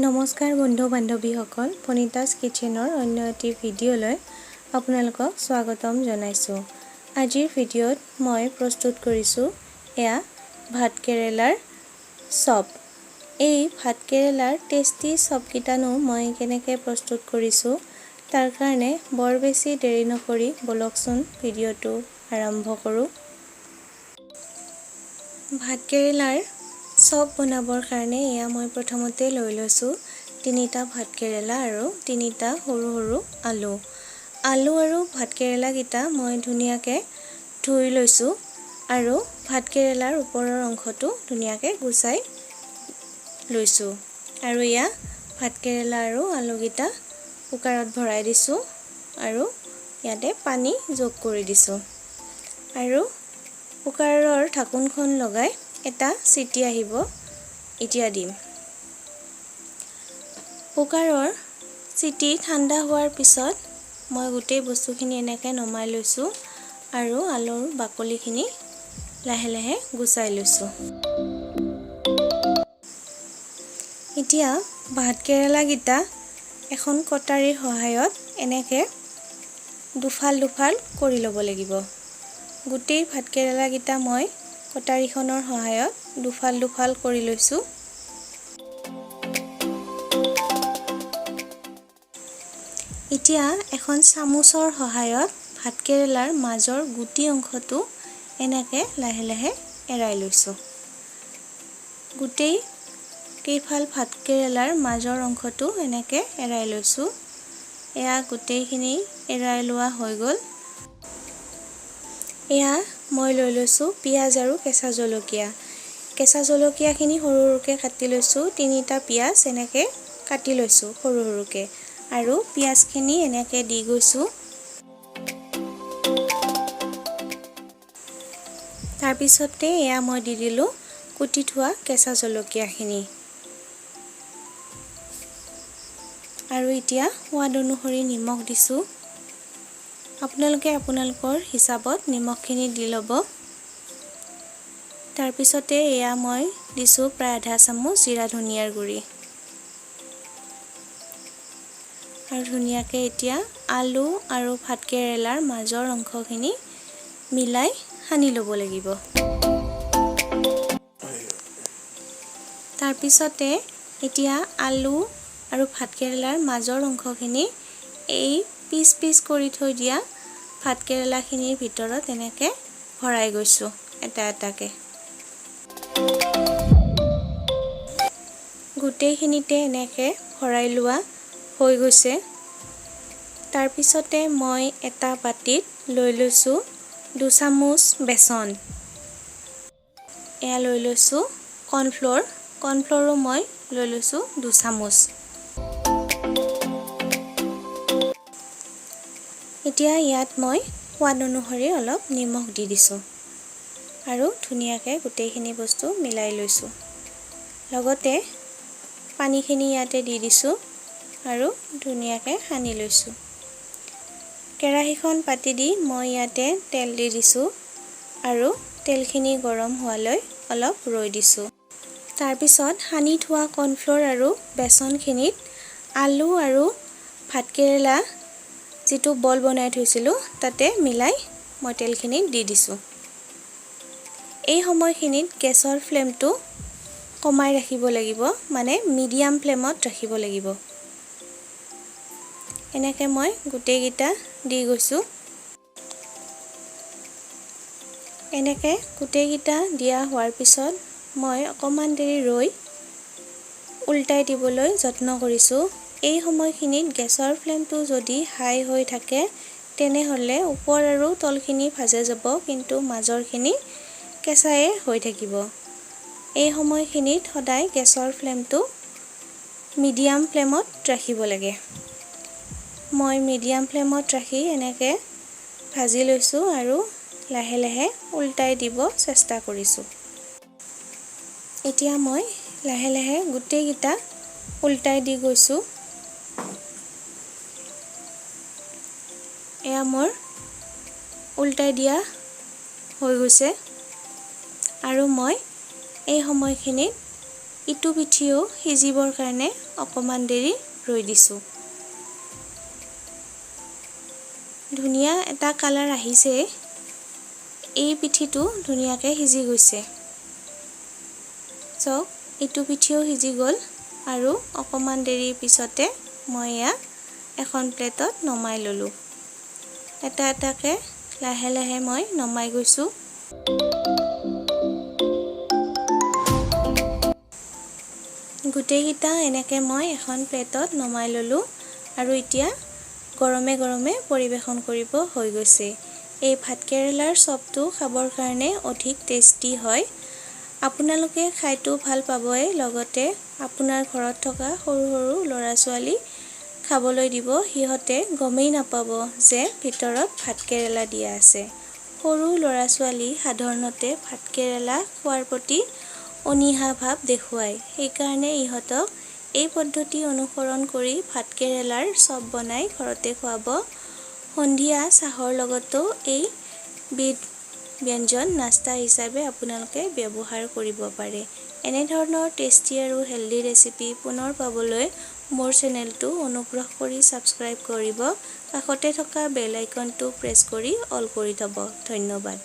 নমস্কাৰ বন্ধু বান্ধৱীসকল, পনিতাছ কিচেনৰ অন্য এটি ভিডিঅ'লৈ আপোনালোকক স্বাগতম জনাইছোঁ। আজিৰ ভিডিঅ'ত মই প্ৰস্তুত কৰিছোঁ এয়া ভাতকেৰেলাৰ চপ। এই ভাতকেৰেলাৰ টেষ্টি চপকেইটানো মই কেনেকৈ প্ৰস্তুত কৰিছোঁ তাৰ কাৰণে বৰ বেছি দেৰি নকৰি বলকচোন ভিডিঅ'টো আৰম্ভ কৰোঁ। ভাতকেৰেলাৰ চপ বনাবৰ কাৰণে এয়া মই প্ৰথমতে লৈ লৈছোঁ 3টা ভাতকেৰেলা আৰু 3টা সৰু সৰু আলু আৰু ভাতকেৰেলাকেইটা মই ধুনীয়াকৈ ধুই লৈছোঁ আৰু ভাতকেৰেলাৰ ওপৰৰ অংশটো ধুনীয়াকৈ গুচাই লৈছোঁ। আৰু এয়া ভাতকেৰেলা আৰু আলুকেইটা কুকাৰত ভৰাই দিছোঁ আৰু ইয়াতে পানী যোগ কৰি দিছোঁ আৰু কুকাৰৰ ঢাকোনখন লগাই এটা চিটি আহিব এতিয়া দিম। কুকাৰৰ চিটি ঠাণ্ডা হোৱাৰ পিছত মই গোটেই বস্তুখিনি এনেকৈ নমাই লৈছোঁ আৰু আলুৰ বাকলিখিনি লাহে লাহে গুচাই লৈছোঁ। এতিয়া ভাতকেৰেলাকেইটা এখন কটাৰীৰ সহায়ত এনেকৈ দুফাল দুফাল কৰি ল'ব লাগিব। গোটেই ভাতকেৰেলাকেইটা মই কটাৰীখনৰ সহায়ত দুফাল দুফাল কৰি লৈছোঁ। এতিয়া এখন চামুচৰ সহায়ত ভাতকেৰেলাৰ মাজৰ গুটি অংশটো এনেকৈ লাহে লাহে এৰাই লৈছোঁ। গোটেই কেইফাল ভাতকেৰেলাৰ মাজৰ অংশটো এনেকৈ এৰাই লৈছোঁ। এয়া গোটেইখিনি এৰাই লোৱা হৈ গ'ল। এয়া মই লৈ লৈছোঁ পিঁয়াজ আৰু কেঁচা জলকীয়া। কেঁচা জলকীয়াখিনি সৰু সৰুকৈ কাটি লৈছোঁ। 3টা পিঁয়াজ এনেকৈ কাটি লৈছোঁ সৰু সৰুকৈ আৰু পিঁয়াজখিনি এনেকৈ দি গৈছোঁ। তাৰপিছতে এয়া মই দি দিলোঁ কুটি থোৱা কেঁচা জলকীয়াখিনি আৰু এতিয়া সোৱাদ অনুসৰি নিমখ দিছোঁ। আপোনালোকে আপোনালোকৰ হিচাপত নিমখখিনি দি ল'ব। তাৰপিছতে এয়া মই দিছোঁ প্ৰায় আধা চামুচ জিৰা ধনিয়াৰ গুড়ি আৰু ধুনীয়াকৈ এতিয়া আলু আৰু ভাতকেৰেলাৰ মাজৰ অংশখিনি মিলাই সানি ল'ব লাগিব। তাৰপিছতে এতিয়া আলু আৰু ভাতকেৰেলাৰ মাজৰ অংশখিনি এই পিচ পিচ কৰি থৈ দিয়া ভাতকেৰেলাখিনিৰ ভিতৰত এনেকৈ ভৰাই গৈছোঁ এটা এটাকৈ। গোটেইখিনিতে এনেকৈ ভৰাই লোৱা হৈ গৈছে। তাৰপিছতে মই এটা বাটিত লৈ লৈছোঁ 2 চামুচ বেচন। এয়া লৈ লৈছোঁ কৰ্ণফ্ল'ৰো মই লৈ লৈছোঁ 2 চামুচ। এতিয়া ইয়াত মই সোৱাদ অনুসৰি অলপ নিমখ দি দিছোঁ আৰু ধুনীয়াকৈ গোটেইখিনি বস্তু মিলাই লৈছোঁ। লগতে পানীখিনি ইয়াতে দি দিছোঁ আৰু ধুনীয়াকৈ সানি লৈছোঁ। কেৰাহীখন পাতি দি মই ইয়াতে তেল দি দিছোঁ আৰু তেলখিনি গৰম হোৱালৈ অলপ ৰৈ দিছোঁ। তাৰপিছত সানি থোৱা কৰ্ণফ্ল'ৰ আৰু বেচনখিনিত আলু আৰু ভাতকেৰেলা যিটো বল বনাই থৈছিলোঁ তাতে মিলাই মই তেলখিনিত দি দিছোঁ। এই সময়খিনিত গেছৰ ফ্লেমটো কমাই ৰাখিব লাগিব, মানে মিডিয়াম ফ্লেমত ৰাখিব লাগিব। এনেকৈ মই গোটেইকেইটা দি গৈছোঁ। এনেকৈ গোটেইকেইটা দিয়া হোৱাৰ পিছত মই অকণমান দেৰি ৰৈ উল্টাই দিবলৈ যত্ন কৰিছোঁ। এই সময়খিনিত গেছৰ ফ্লেমটো যদি হাই হৈ থাকে তেনেহ'লে ওপৰ আৰু তলখিনি ভাজা যাব, কিন্তু মাজৰখিনি কেঁচাই হৈ থাকিব। এই সময়খিনিত সদায় গেছৰ ফ্লেমটো মিডিয়াম ফ্লেমত ৰাখিব লাগে। মই মিডিয়াম ফ্লেমত ৰাখি এনেকৈ ভাজি লৈছোঁ আৰু লাহে লাহে উল্টাই দিব চেষ্টা কৰিছোঁ। এতিয়া মই লাহে লাহে গোটেইকেইটা উল্টাই দি গৈছোঁ। এয়া মোৰ উল্টাই দিয়া হৈ গৈছে আৰু মই এই সময়খিনিত ইটো পিঠিও সিজিবৰ কাৰণে অকণমান দেৰি ৰৈ দিছোঁ। ধুনীয়া এটা কালাৰ আহিছে। এই পিঠিটো ধুনীয়াকৈ সিজি গৈছে। চাওক, ইটো পিঠিও সিজি গ'ল আৰু অকণমান দেৰিৰ পিছতে মই ইয়াক এখন প্লেটত নমাই ল'লোঁ। এটা এটাকৈ লাহে লাহে মই নমাই গৈছোঁ। গোটেইকেইটা এনেকৈ মই এখন প্লেটত নমাই ল'লোঁ আৰু এতিয়া গৰমে গৰমে পৰিৱেশন কৰিব হৈ গৈছে। এই ভাতকেৰেলাৰ চপটো খাবৰ কাৰণে অধিক টেষ্টি হয়। আপোনালোকে খাইতো ভাল পাবই, লগতে আপোনাৰ ঘৰত থকা সৰু সৰু ল'ৰা ছোৱালী খাবলৈ দিব। সিহঁতে গমেই নাপাব যে ভিতৰত ভাতকেৰেলা দিয়া আছে। সৰু ল'ৰা ছোৱালী সাধাৰণতে ভাতকেৰেলা খোৱাৰ প্ৰতি অনীহা ভাৱ দেখুৱায়। সেইকাৰণে ইহঁতক এই পদ্ধতি অনুসৰণ কৰি ভাতকেৰেলাৰ চপ বনাই ঘৰতে খুৱাব। সন্ধিয়া চাহৰ লগতো এই বিধ ব্যঞ্জন নাস্তা হিচাপে আপোনালোকে ব্যৱহাৰ কৰিব পাৰে। এনেধৰণৰ টেষ্টি আৰু হেল্ডি ৰেচিপি পুনৰ পাবলৈ মোৰ চেনেলটো অনুগ্ৰহ কৰি ছাবস্ক্ৰাইব কৰিব। কাষতে থকা বেল আইকনটো প্ৰেছ কৰি অল কৰি থ'ব। ধন্যবাদ।